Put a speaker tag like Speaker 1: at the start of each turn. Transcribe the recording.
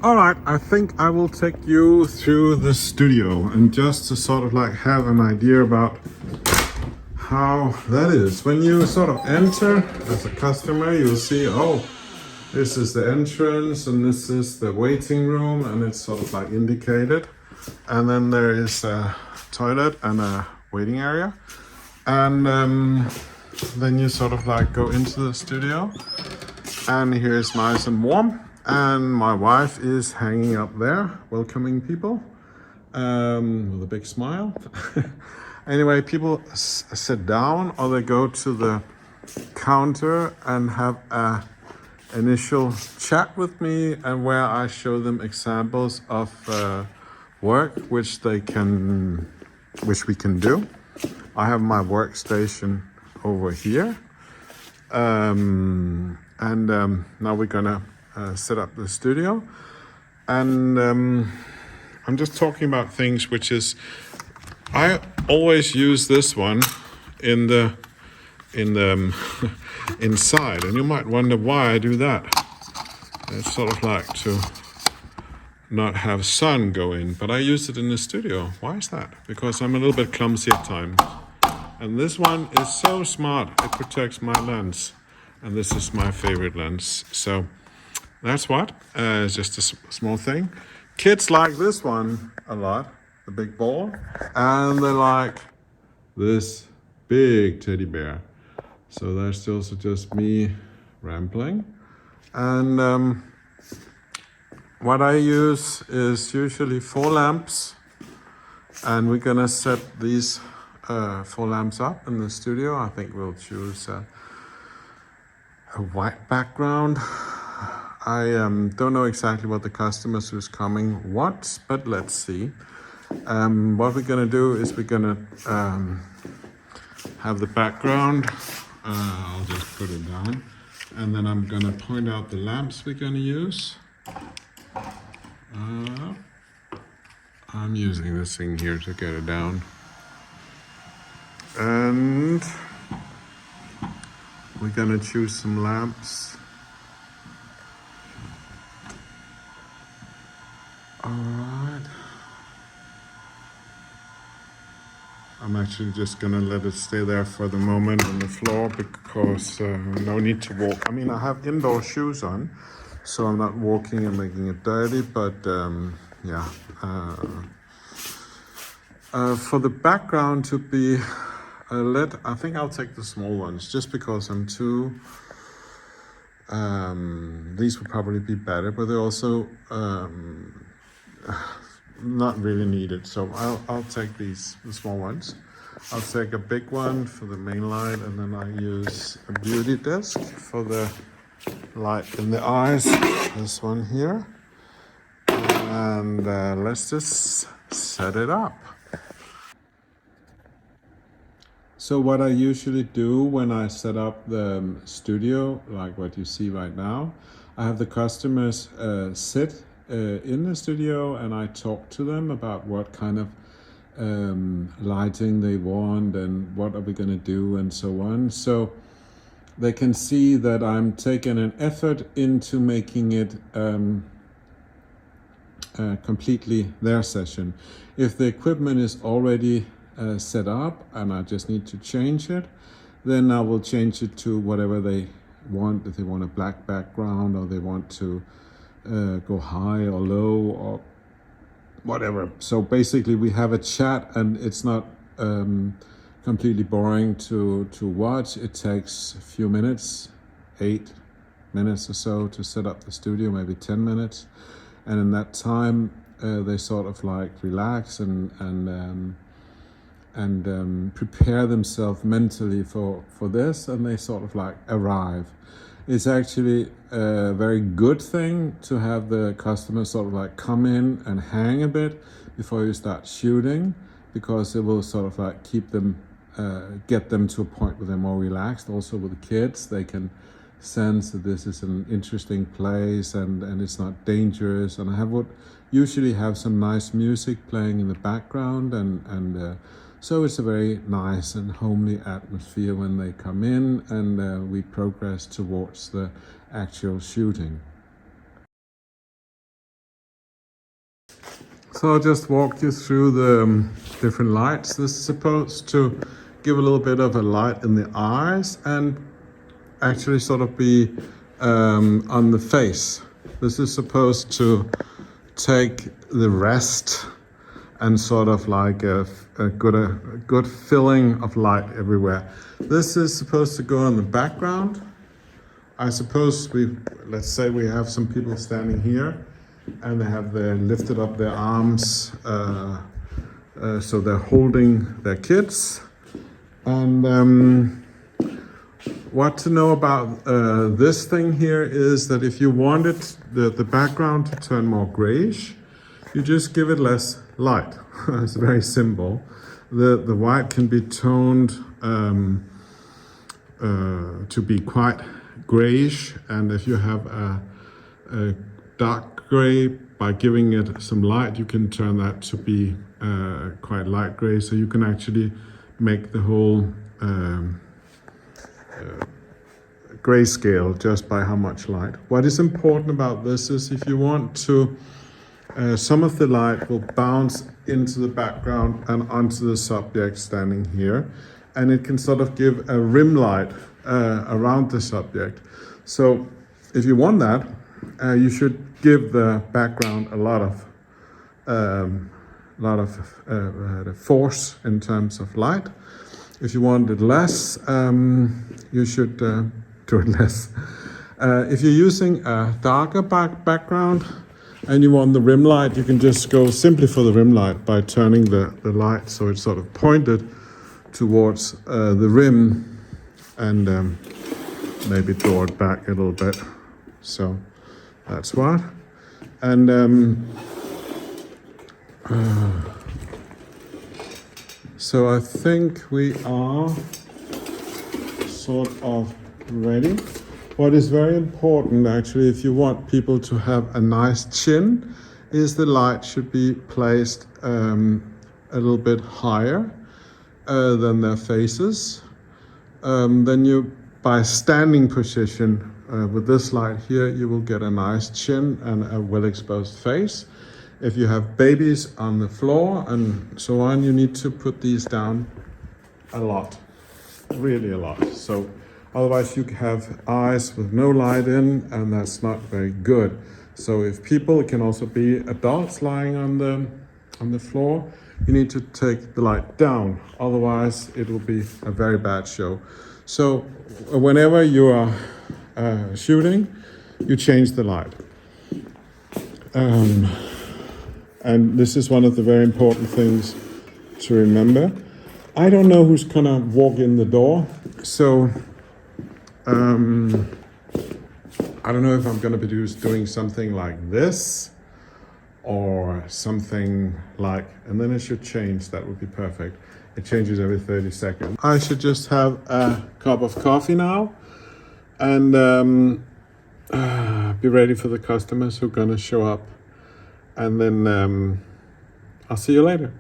Speaker 1: All right, I think I will take you through the studio and just to sort of like have an idea about how that is. When you sort of enter as a customer, you'll see, oh, this is the entrance and this is the waiting room, and it's sort of like indicated. And then there is a toilet and a waiting area. And then you sort of like go into the studio, and here it's nice and warm. And my wife is hanging up there, welcoming people with a big smile. Anyway, people sit down or they go to the counter and have a initial chat with me, and where I show them examples of work which we can do. I have my workstation over here, and now we're gonna set up the studio, and I'm just talking about things which is, I always use this one in the inside, and you might wonder why I do that. It's sort of like to not have sun go in, but I use it in the studio. Why is that? Because I'm a little bit clumsy at times. And this one is so smart, it protects my lens. And this is my favorite lens. So that's what, it's just a small thing. Kids like this one a lot, the big ball. And they like this big teddy bear. So that's also just me rambling. And what I use is usually 4 lamps. And we're gonna set these 4 lamps up in the studio. I think we'll choose a white background. I don't know exactly what the customers who's coming wants, but let's see. What we're gonna do is we're gonna have the background. I'll just put it down, and then I'm gonna point out the lamps we're gonna use. I'm using this thing here to get it down. And we're gonna choose some lamps. All right. I'm actually just gonna let it stay there for the moment on the floor, because no need to walk. I mean, I have indoor shoes on, so I'm not walking and making it dirty, but yeah. For the background to be lit, I think I'll take the small ones, just because I'm too... these would probably be better, but they're also not really needed. So I'll take the small ones. I'll take a big one for the main light, and then I use a beauty disc for the light in the eyes. This one here. And let's just set it up. So what I usually do when I set up the studio, like what you see right now, I have the customers sit in the studio, and I talk to them about what kind of lighting they want and what are we going to do and so on. So they can see that I'm taking an effort into making it completely their session. If the equipment is already set up and I just need to change it, then I will change it to whatever they want. If they want a black background, or they want to go high or low or whatever. So basically we have a chat, and it's not completely boring to watch. It takes a few minutes, 8 minutes or so to set up the studio, maybe 10 minutes. And in that time, they sort of like relax and prepare themselves mentally for this, and they sort of like arrive. It's actually a very good thing to have the customer sort of like come in and hang a bit before you start shooting, because it will sort of like keep them, get them to a point where they're more relaxed. Also with the kids, they can sense that this is an interesting place and it's not dangerous. And I would usually have some nice music playing in the background, and so it's a very nice and homely atmosphere when they come in, and we progress towards the actual shooting. So I'll just walk you through the different lights. This is supposed to give a little bit of a light in the eyes and actually sort of be on the face. This is supposed to take the rest and sort of like a good filling of light everywhere. This is supposed to go on the background. I suppose let's say we have some people standing here and they have lifted up their arms, so they're holding their kids. And what to know about this thing here is that if you wanted the background to turn more grayish, you just give it less light. It's very simple. The white can be toned to be quite grayish, and if you have a dark gray, by giving it some light, you can turn that to be quite light gray. So you can actually make the whole grayscale just by how much light. What is important about this is if you want to, some of the light will bounce into the background and onto the subject standing here, and it can sort of give a rim light around the subject. So if you want that, you should give the background a lot of force in terms of light. If you want it less, you should do it less. If you're using a darker background and you want the rim light, you can just go simply for the rim light by turning the light so it's sort of pointed towards the rim, and maybe draw it back a little bit. So that's what. And so I think we are sort of ready. What is very important actually, if you want people to have a nice chin, is the light should be placed a little bit higher than their faces. Then you, by standing position with this light here, you will get a nice chin and a well-exposed face. If you have babies on the floor and so on, you need to put these down a lot, really a lot. So otherwise you have eyes with no light in, and that's not very good. So if people, it can also be adults lying on the floor, you need to take the light down. Otherwise it will be a very bad show. So whenever you are shooting, you change the light. And this is one of the very important things to remember. I don't know who's gonna walk in the door, so I don't know if I'm gonna be doing something like this or something like, and then it should change. That would be perfect. It changes every 30 seconds. I should just have a cup of coffee now and be ready for the customers who are gonna show up. And then I'll see you later.